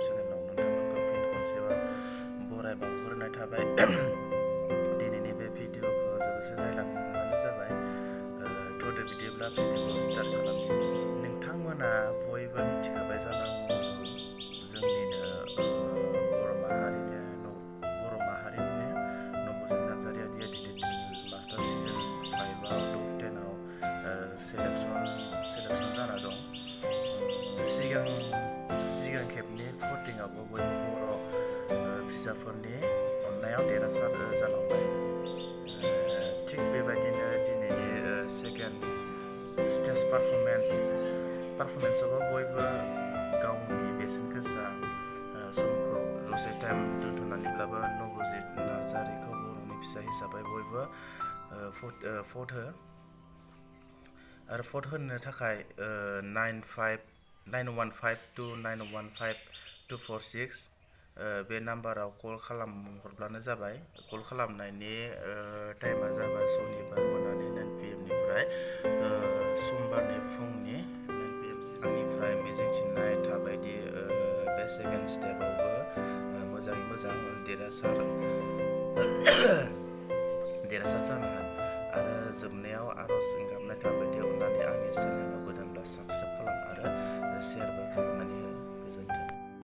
सेकेन्डआव नोंथांमोनखौ फिन खनसेबाव बरायबा हरनाय थाबाय। दिनैनि बे भिडिअखौ जोबोसे नायलांबानो जाबाय। थ'दो बिदिब्ला भिडिअखौ स्टार्ट खालामदिनि। नोंथांमोना बयबो मिथिखाबाय जानांगौ जोंनिनो बर' माहारिनिनो नबजित नार्जारिया डिटेक्टिभ मास्टार सिजन 5आव टप 10आव सेलेक्सन जाना दं। सिगां खेबनि भटिंआवबो बयबो बर' फिसाफोरनि अननायाव देरहासार जालांबाय। थिग बेबायदिनो दिनैनि सेकेन्ड स्टेज पारफरमेन्सआवबो बयबो गावनि बेसेन गोसा समखौ दसे टाइम दोनथ'नानैब्लाबो नबजित नार्जारिखौ बर'नि फिसा हिसाबै बयबो भट हो। आरो भट होनो थाखाय 9152915246 बे नाम्बाराव कल खालामहरब्लानो जाबाय। कल खालामनायनि टाइमा जाबाय सनिबार मोनानि 9 PM निफ्राय समबारनि फुंनि 9 PM आंनिफ्राय मिजिंथिनाय थाबायदि बे सेकेन्ड स्टेपआवबो मोजाङै मोजां देरहासार जानांगोन। आरो जोबनायाव आर'ज गाबनाय थाबायदि अननानै आंनि चेनेलाव गोदानब्ला साबस्क्राइब खालाम आरो शेयारबो खालामनानै हो।